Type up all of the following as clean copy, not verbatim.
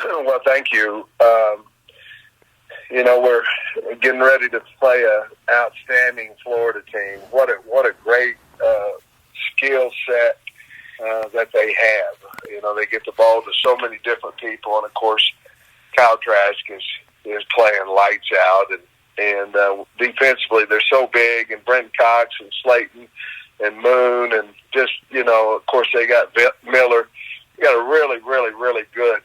Well, thank you. We're getting ready to play a outstanding Florida team. What a great skill set that they have. They get the ball to so many different people, and of course, Kyle Trask is playing lights out, and defensively they're so big, and Brent Cox and Slayton and Moon, and just of course they got Miller. You got a really, really, really good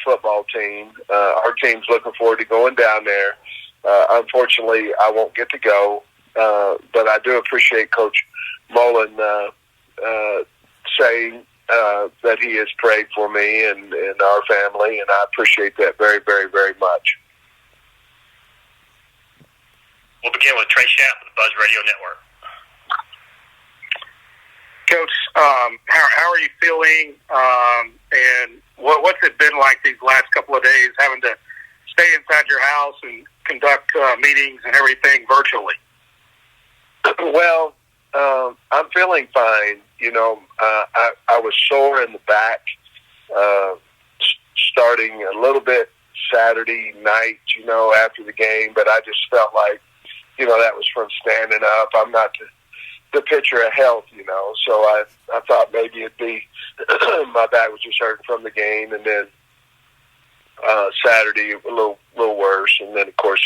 football team. Our team's looking forward to going down there. Unfortunately, I won't get to go, but I do appreciate Coach Mullen saying that he has prayed for me and our family, and I appreciate that very, very, very much. We'll begin with Trey Schapp with the Buzz Radio Network. Coach, how are you feeling, and what's it been like these last couple of days, having to stay inside your house and conduct meetings and everything virtually? Well, I'm feeling fine. I was sore in the back starting a little bit Saturday night, after the game, but I just felt like, that was from standing up. I'm not the picture of health, so I thought maybe it'd be my back was just hurting from the game, and then Saturday a little worse, and then of course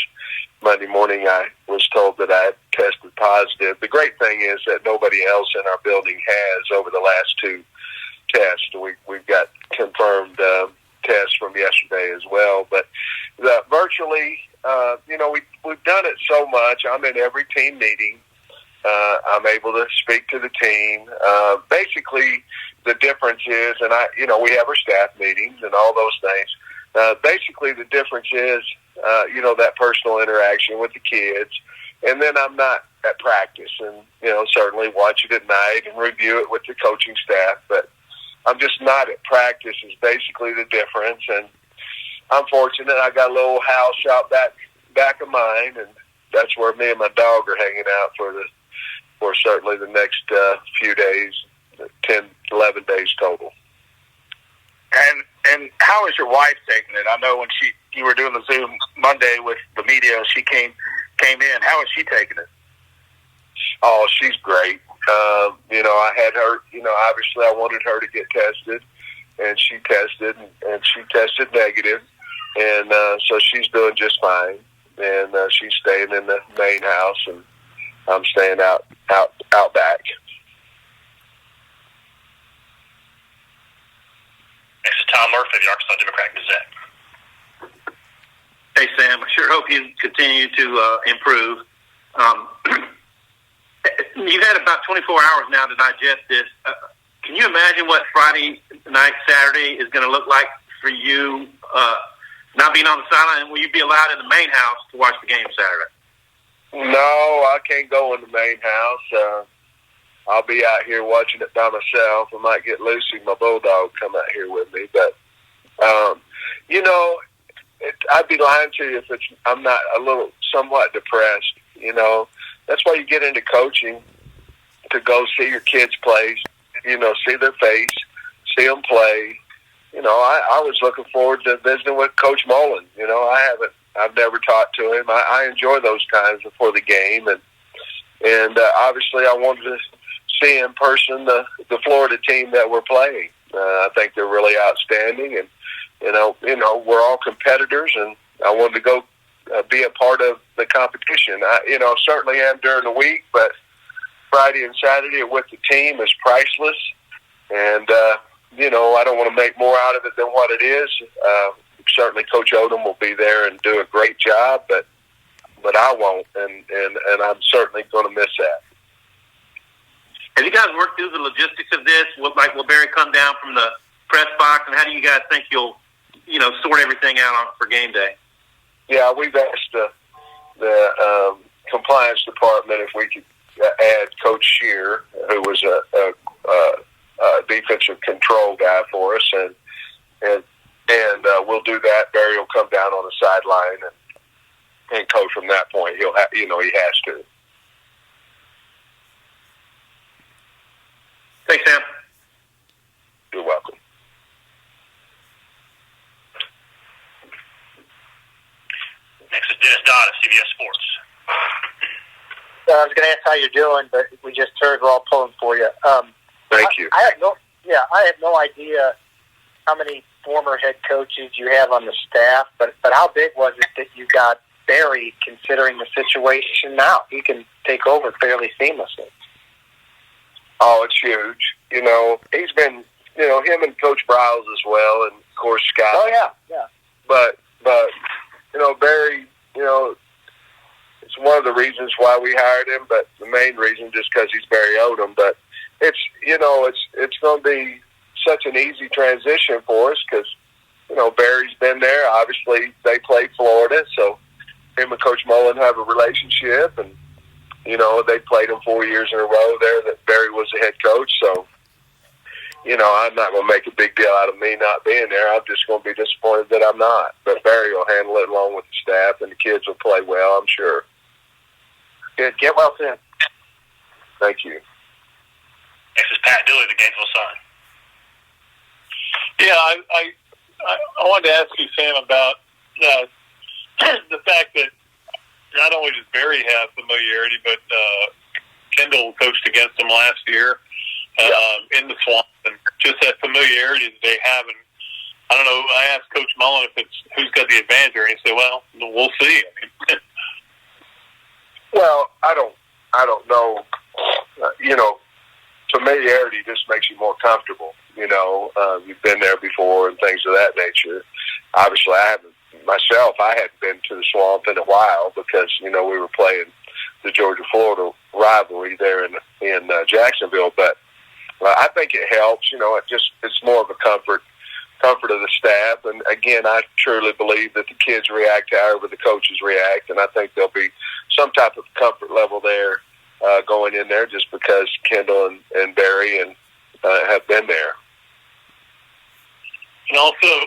Monday morning I was told that I had tested positive. The great thing is that nobody else in our building has over the last two tests. We've got confirmed tests from yesterday as well, but virtually, we've done it so much. I'm in every team meeting. I'm able to speak to the team. Basically, the difference is, and we have our staff meetings and all those things. Basically, the difference is, that personal interaction with the kids. And then I'm not at practice, and, certainly watch it at night and review it with the coaching staff. But I'm just not at practice is basically the difference. And I'm fortunate. I got a little house out back of mine, and that's where me and my dog are hanging out for certainly the next few days, 10, 11 days total. And how is your wife taking it? I know when you were doing the Zoom Monday with the media, she came in. How is she taking it? Oh, she's great. I had her, obviously I wanted her to get tested, and she tested, and she tested negative, and so she's doing just fine, and she's staying in the main house, and I'm staying out back. Next is Tom Murphy of the Arkansas Democrat-Gazette. Hey, Sam. I sure hope you continue to improve. You've had about 24 hours now to digest this. Can you imagine what Friday night, Saturday is going to look like for you not being on the sideline? Will you be allowed in the main house to watch the game Saturday? No, I can't go in the main house. I'll be out here watching it by myself. I might get Lucy, my bulldog, come out here with me. But, I'd be lying to you if I'm not a little somewhat depressed. That's why you get into coaching, to go see your kids play, see their face, see them play. I was looking forward to visiting with Coach Mullen. I've never talked to him. I enjoy those times before the game, and obviously I wanted to see in person the Florida team that we're playing. I think they're really outstanding, and we're all competitors, and I wanted to go be a part of the competition. I certainly am during the week, but Friday and Saturday with the team is priceless, and I don't want to make more out of it than what it is. Certainly Coach Odom will be there and do a great job, but I won't, and I'm certainly going to miss that. Have you guys worked through the logistics of this? Will Barry come down from the press box, and how do you guys think you'll, sort everything out for game day? Yeah, we've asked the compliance department if we could add Coach Shear, who was a defensive control guy for us, and we'll do that. Barry will come down on the sideline and coach from that point. He has to. Thanks, Sam. You're welcome. I was going to ask how you're doing, but we just heard we're all pulling for you. Thank you. I had no idea how many former head coaches you have on the staff, but how big was it that you got Barry, considering the situation now? He can take over fairly seamlessly. Oh, it's huge. He's been, him and Coach Browse as well, and of course Scott. Oh yeah. But Barry, it's one of the reasons why we hired him, but the main reason just because he's Barry Odom. But it's going to be such an easy transition for us because, Barry's been there. Obviously, they play Florida, so him and Coach Mullen have a relationship, and, they played him 4 years in a row there that Barry was the head coach. So, I'm not going to make a big deal out of me not being there. I'm just going to be disappointed that I'm not. But Barry will handle it along with the staff, and the kids will play well, I'm sure. Good. Get well soon. Thank you. This is Pat Dooley, the Gainesville Sun. Yeah, I wanted to ask you, Sam, about the fact that not only does Barry have familiarity, but Kendall coached against him last year in the Swamp, and just that familiarity that they have. And I don't know, I asked Coach Mullen if it's who's got the advantage here, and he said, well, we'll see. Well, I don't know. Familiarity just makes you more comfortable. You've been there before and things of that nature. Obviously, I hadn't been to the Swamp in a while because, we were playing the Georgia-Florida rivalry there in Jacksonville. But I think it helps. It's more of a comfort of the staff. And, again, I truly believe that the kids react however the coaches react, and I think there'll be some type of comfort level there going in there just because Kendall and Barry have been there. And also,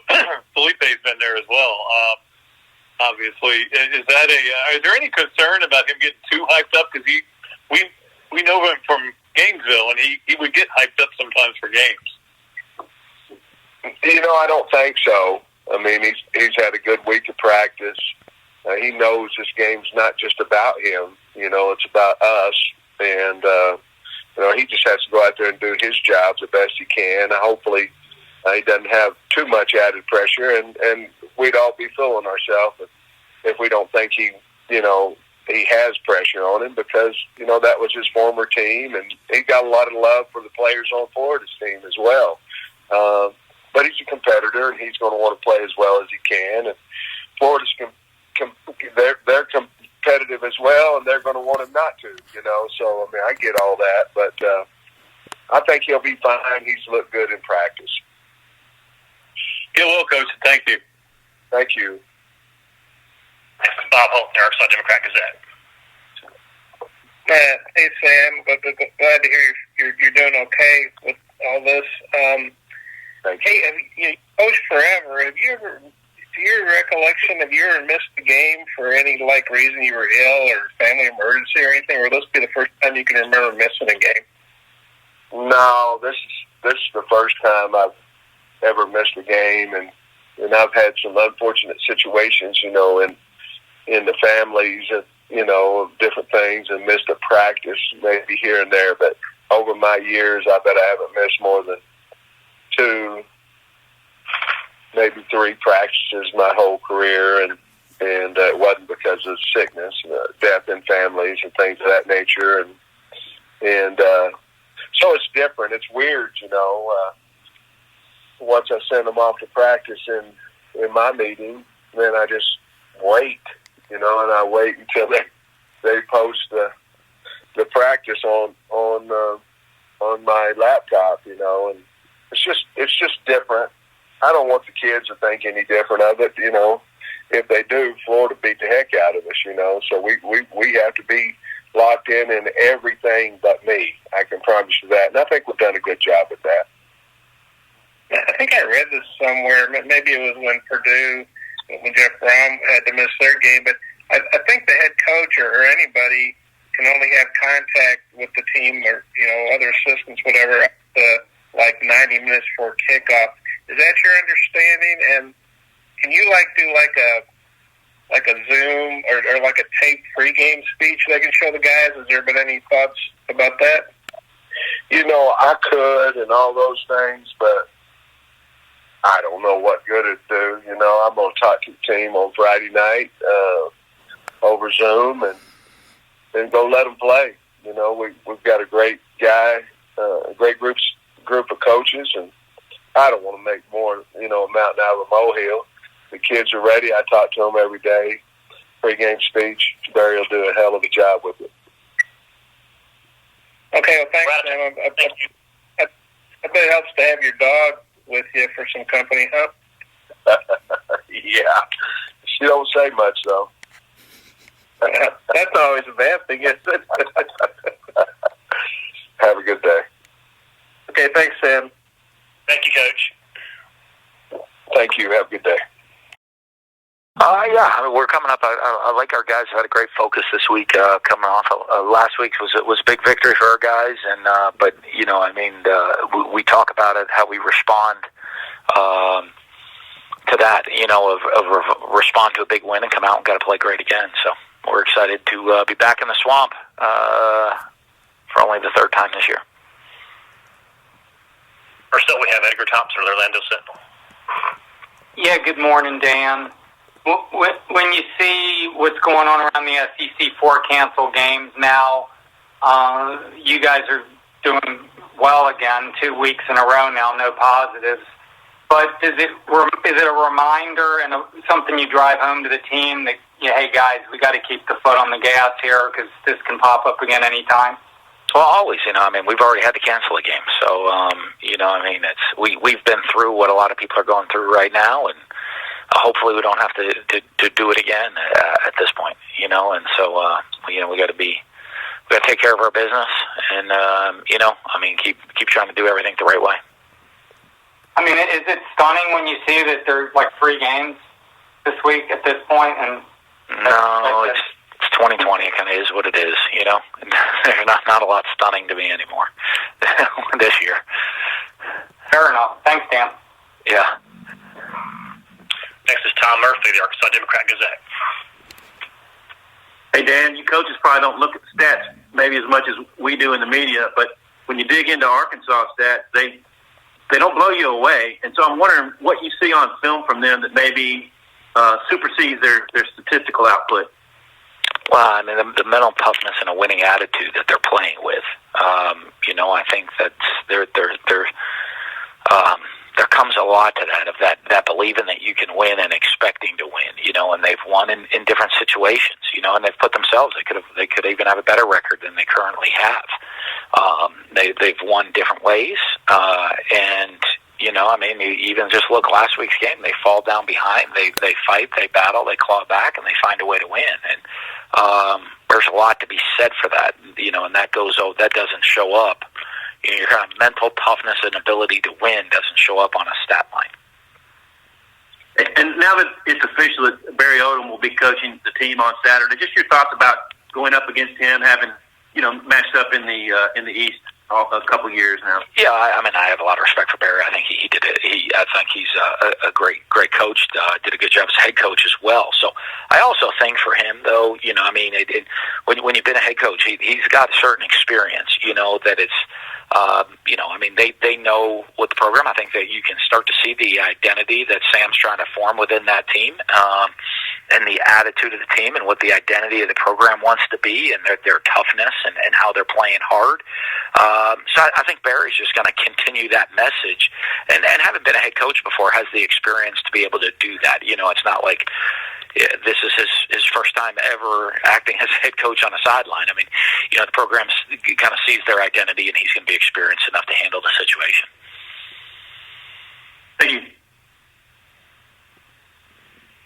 Feleipe's been there as well. Obviously, is there any concern about him getting too hyped up? Because we know him from Gainesville, and he would get hyped up sometimes for games. I don't think so. I mean, he's had a good week of practice. He knows this game's not just about him. It's about us, and he just has to go out there and do his job the best he can. Hopefully, he doesn't have too much added pressure, and we'd all be fooling ourselves if we don't think he has pressure on him because, that was his former team, and he got a lot of love for the players on Florida's team as well. But he's a competitor, and he's going to want to play as well as he can. And Florida's they're competitive as well, and they're going to want him not to, So, I get all that, but I think he'll be fine. He's looked good in practice. Get well, Coach. Thank you. Thank you. This is Bob Holt, the Arkansas Democrat-Gazette. Hey, Sam. Glad to hear you're doing okay with all this. Thank you. Hey, you coached forever. Have you ever, to your recollection, have you ever missed a game for any reason you were ill or family emergency or anything? Or will this be the first time you can remember missing a game? No, this is the first time I've ever missed a game, and I've had some unfortunate situations, in the families, of different things, and missed a practice maybe here and there. But over my years, I bet I haven't missed more than 2, maybe 3 practices my whole career, and it wasn't because of sickness, death in families, and things of that nature, and so it's different. It's weird, Once I send them off to practice in my meeting, then I just wait, and I wait until they post the practice on my laptop, and it's just different. I don't want the kids to think any different of it, If they do, Florida beat the heck out of us, So we have to be locked in everything but me. I can promise you that, and I think we've done a good job at that. I think I read this somewhere. Maybe it was when Purdue, when Jeff Brom had to miss their game. But I think the head coach or anybody can only have contact with the team or, other assistants, whatever, up to 90 minutes before kickoff. Is that your understanding? And can you do like a Zoom or like a taped pregame speech they can show the guys? Has there been any thoughts about that? I could and all those things, but I don't know what good it'd do. I'm going to talk to the team on Friday night over Zoom and go let them play. We've got a great guy, a great group of coaches, and I don't want to make more, a mountain out of a molehill. The kids are ready. I talk to them every day. Pre-game speech. Barry will do a hell of a job with it. Okay, well, thanks, Sam. Thank you. I bet it helps to have your dog with you for some company, huh? Yeah. She don't say much, though. That's always a bad thing, isn't it? Have a good day. Okay, thanks, Sam. Thank you, Coach. Thank you. Have a good day. Yeah, we're coming up. I like our guys. Had a great focus this week. Coming off last week was a big victory for our guys, and but we talk about it, how we respond to that. Of respond to a big win and come out and got to play great again. So we're excited to be back in the swamp for only the third time this year. First up, we have Edgar Thompson of the Orlando Sentinel. Yeah, good morning, Dan. When you see what's going on around the SEC, 4 canceled games now, you guys are doing well again, 2 weeks in a row now, no positives. But is it a reminder and something you drive home to the team that, hey guys, we got to keep the foot on the gas here because this can pop up again anytime? Well, always, we've already had to cancel a game, so we've been through what a lot of people are going through right now, and hopefully we don't have to do it again at this point, and so we got to take care of our business, and keep trying to do everything the right way. Is it stunning when you see that there's like 3 games this week at this point? And no, it's 2020. It kind of is what it is. There's not a lot stunning to me anymore this year. Fair enough. Thanks, Dan. Yeah. Next is Tom Murphy, the Arkansas Democrat-Gazette. Hey, Dan, you coaches probably don't look at the stats maybe as much as we do in the media, but when you dig into Arkansas stats, they don't blow you away. And so I'm wondering what you see on film from them that maybe supersedes their statistical output. Well, the mental toughness and a winning attitude that they're playing with. I think that there comes a lot to that, of that believing that you can win and expecting to win, and they've won in different situations, and they've put themselves, they could even have a better record than they currently have. They've won different ways, and even just look last week's game, they fall down behind, they fight, they battle, they claw back, and they find a way to win. And there's a lot to be said for that, and that doesn't show up. Your kind of mental toughness and ability to win doesn't show up on a stat line. And now that it's official that Barry Odom will be coaching the team on Saturday, just your thoughts about going up against him, having matched up in the East a couple of years now. Yeah, I have a lot of respect for Barry. I think he did it. I think he's a great coach. Did a good job as head coach as well. So I also think for him, though, when you've been a head coach, he's got a certain experience. That it's. They know with the program. I think that you can start to see the identity that Sam's trying to form within that team, and the attitude of the team, and what the identity of the program wants to be, and their toughness, and how they're playing hard. So I think Barry's just going to continue that message, and having been a head coach before, has the experience to be able to do that. It's not like this is his first time ever acting as head coach on a sideline. The program kind of sees their identity, and he's going to be experienced enough to handle the situation. Thank you.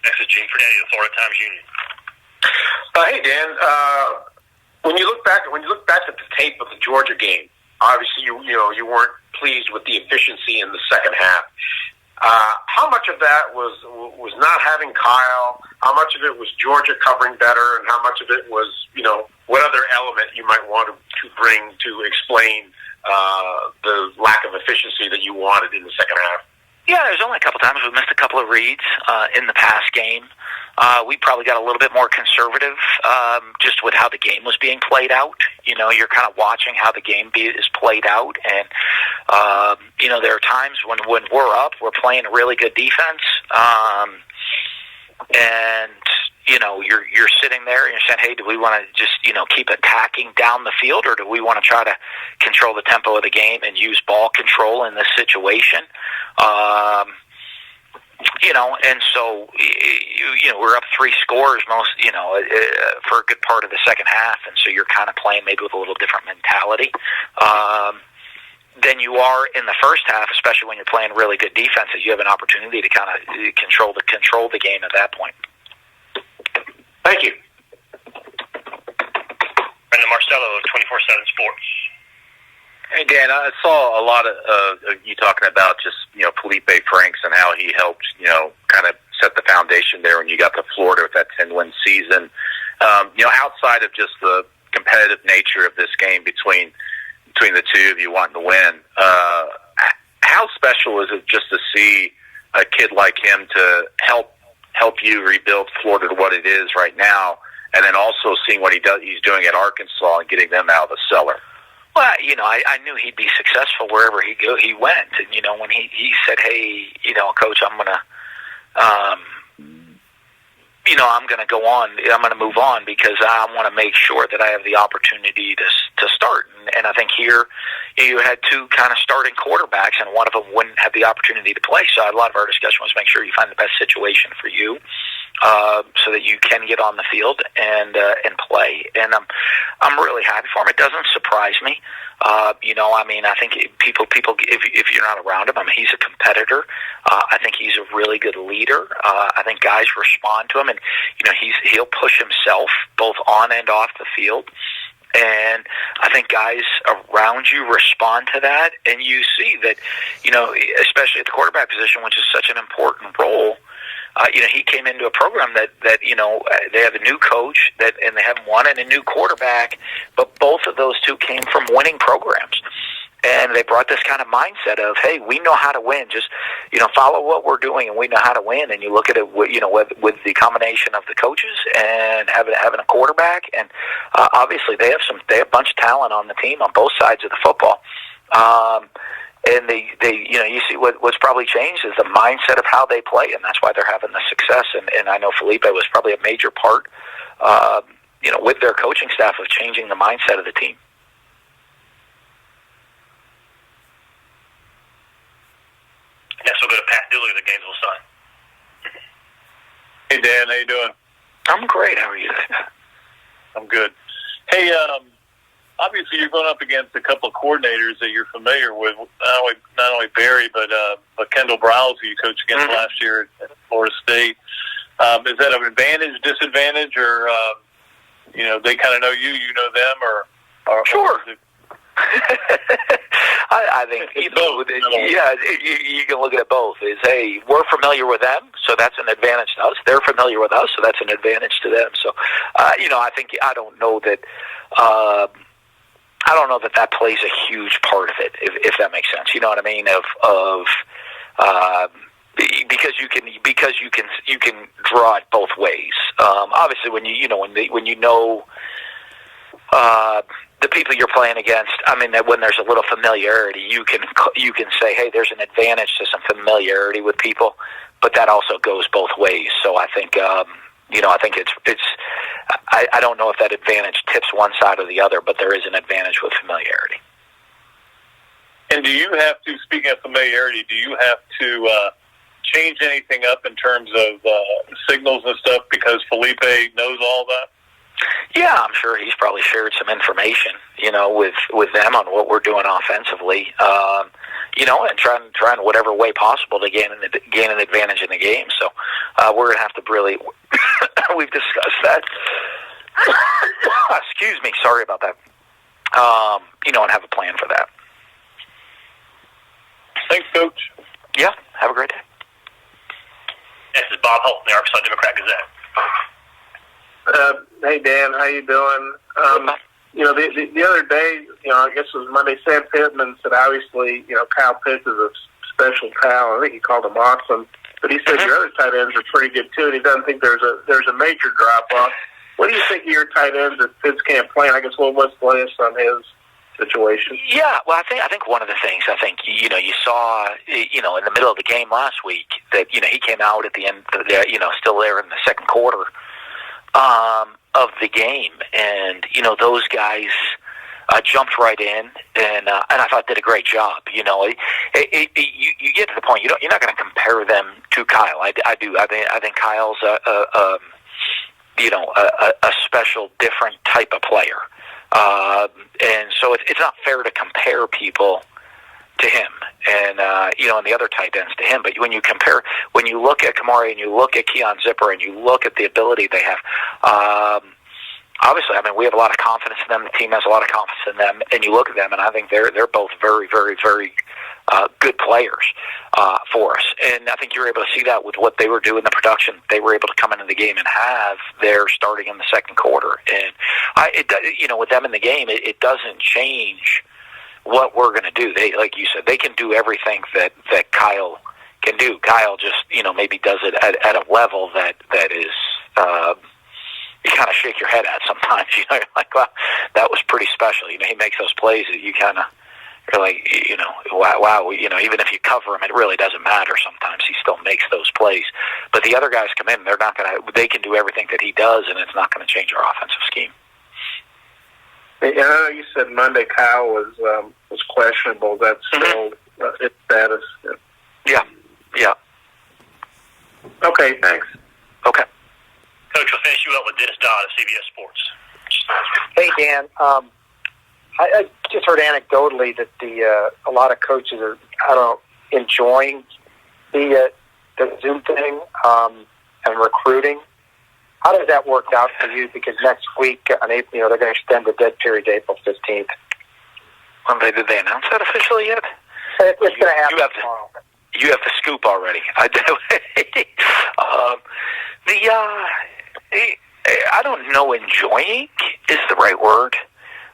Next is Gene Fernetti of the Florida Times Union. Hey, Dan. When you look back at the tape of the Georgia game, obviously you weren't pleased with the efficiency in the second half. How much of that was not having Kyle? How much of it was Georgia covering better, and how much of it was what other element you might want to bring to explain the lack of efficiency that you wanted in the second half? Yeah, there's only a couple times we missed a couple of reads in the past game. We probably got a little bit more conservative just with how the game was being played out. You're kind of watching how the game is played out, and there are times when we're up, we're playing a really good defense, and you're sitting there and you're saying, hey, do we want to just keep attacking down the field, or do we want to try to control the tempo of the game and use ball control in this situation? And so we're up 3 scores for a good part of the second half, and so you're kind of playing maybe with a little different mentality than you are in the first half, especially when you're playing really good defense. You have an opportunity to kind of control the game at that point. Thank you. Brendan Marcello of 24/7 Sports. Hey, Dan, I saw a lot of you talking about just, Feleipe Franks and how he helped, kind of set the foundation there when you got to Florida with that 10-win season. Outside of just the competitive nature of this game between the two of you wanting to win, how special is it just to see a kid like him to help you rebuild Florida to what it is right now, and then also seeing what he's doing at Arkansas and getting them out of the cellar? Well, I knew he'd be successful wherever he went. And, when he said, hey, Coach, I'm going to, I'm going to go on. I'm going to move on because I want to make sure that I have the opportunity to start. And I think here you had 2 kind of starting quarterbacks, and one of them wouldn't have the opportunity to play. So a lot of our discussion was make sure you find the best situation for you, so that you can get on the field and play. And I'm really happy for him. It doesn't surprise me. I think people if you're not around him, he's a competitor. I think he's a really good leader. I think guys respond to him, and he'll push himself both on and off the field. And I think guys around you respond to that, and you see that, especially at the quarterback position, which is such an important role. He came into a program that they have a new coach and they have one and a new quarterback, but both of those 2 came from winning programs. And they brought this kind of mindset of, hey, we know how to win. Just, follow what we're doing, and we know how to win. And you look at it, with the combination of the coaches and having a quarterback, and obviously they have a bunch of talent on the team on both sides of the football. And they you see what's probably changed is the mindset of how they play, and that's why they're having the success. And I know Feleipe was probably a major part, with their coaching staff of changing the mindset of the team. Next we'll go to Pat Dooley, the Gainesville Sun. Hey, Dan, how you doing? I'm great. How are you? I'm good. Hey, obviously you're going up against a couple of coordinators that you're familiar with, not only Barry, but Kendall Browse, who you coached against last year at Florida State. Is that an advantage, disadvantage, or they kind of know you know them, or sure? Or I think it's both. You can look at it both. Is, hey, we're familiar with them, so that's an advantage to us. They're familiar with us, so that's an advantage to them. So, I think I don't know that that plays a huge part of it, if that makes sense. You know what I mean? Because you can draw it both ways. Obviously, when you know the people you're playing against, that when there's a little familiarity, you can say, hey, there's an advantage to some familiarity with people, but that also goes both ways. So I think I think it's I don't know if that advantage tips one side or the other, but there is an advantage with familiarity. And do you have to, speaking of familiarity, do you have to change anything up in terms of signals and stuff because Feleipe knows all that? Yeah, I'm sure he's probably shared some information, with them on what we're doing offensively, and trying whatever way possible to gain an advantage in the game. So we're going to have to really, we've discussed that. Excuse me, sorry about that. And have a plan for that. Thanks, Coach. Yeah, have a great day. This is Bob Holt, the Arkansas Democrat-Gazette. Hey, Dan, how you doing? The other day, I guess it was Monday, Sam Pittman said obviously, Kyle Pitts is a special talent. I think he called him awesome. But he said your other tight ends are pretty good too, and he doesn't think there's a major drop off. What do you think of your tight ends that Fitz can't play? And I guess what's the latest on his situation? Yeah, well, I think one of the things you saw in the middle of the game last week that he came out at the end still there in the second quarter of the game, and those guys jumped right in, and I thought did a great job. You get to the point you're not going to compare them to Kyle. I think Kyle's a special, different type of player, and so it's not fair to compare people to him and and the other tight ends to him. But when you look at Kamari and you look at Keon Zipper and you look at the ability they have. Obviously, we have a lot of confidence in them. The team has a lot of confidence in them, and you look at them, and I think they're both very, very, very good players for us. And I think you're able to see that with what they were doing, the production they were able to come into the game and have there starting in the second quarter. And with them in the game, it doesn't change what we're going to do. They, like you said, they can do everything that Kyle can do. Kyle just maybe does it at a level that is. You kind of shake your head at sometimes. You're like, wow, that was pretty special. He makes those plays that you kind of you're like, wow. Even if you cover him, it really doesn't matter. Sometimes he still makes those plays. But the other guys come in, they can do everything that he does, and it's not going to change our offensive scheme. I know you said Monday Kyle was questionable. That's still its status. Yeah. Okay, thanks. Okay. Coach, we'll finish you up with this Dodd at CBS Sports. Hey, Dan. I just heard anecdotally that a lot of coaches are, enjoying the Zoom thing and recruiting. How does that work out for you? Because next week, they're going to extend the dead period to April 15th. Did they announce that officially yet? It's going to happen tomorrow. You have the scoop already. I don't know. Enjoying is the right word.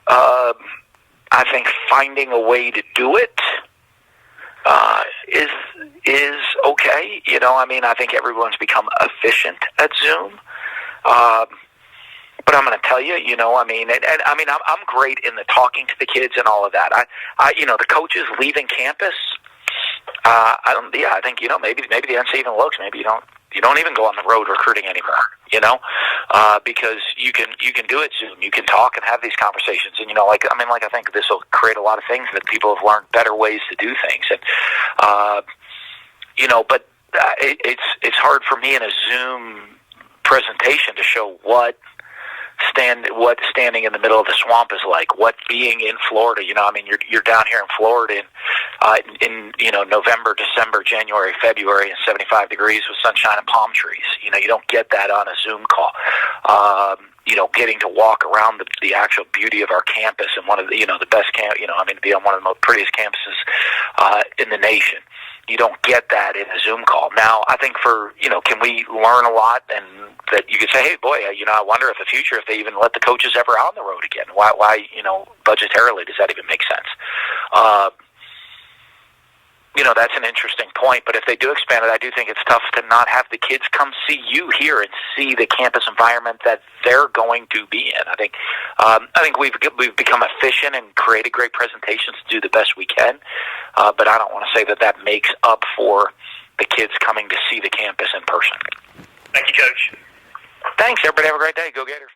I think finding a way to do it is okay. I think everyone's become efficient at Zoom. But I'm going to tell you, I'm great in the talking to the kids and all of that. The coaches leaving campus. I think maybe the NCAA even looks. Maybe you don't even go on the road recruiting anymore. Because you can do it Zoom. You can talk and have these conversations, and I think this will create a lot of things that people have learned better ways to do things, and but it's hard for me in a Zoom presentation to show what standing in the middle of the swamp is like, what being in Florida. You're down here in Florida in November, December, January, February, and 75 degrees with sunshine and palm trees. You don't get that on a Zoom call. Getting to walk around the actual beauty of our campus and one of the best to be on one of the most prettiest campuses in the nation. You don't get that in a Zoom call. Now, I think can we learn a lot, and that you could say, hey, boy, I wonder if the future, if they even let the coaches ever on the road again. Why budgetarily does that even make sense? That's an interesting point. But if they do expand it, I do think it's tough to not have the kids come see you here and see the campus environment that they're going to be in. I think we've become efficient and created great presentations to do the best we can. But I don't want to say that makes up for the kids coming to see the campus in person. Thank you, Coach. Thanks, everybody. Have a great day. Go Gators.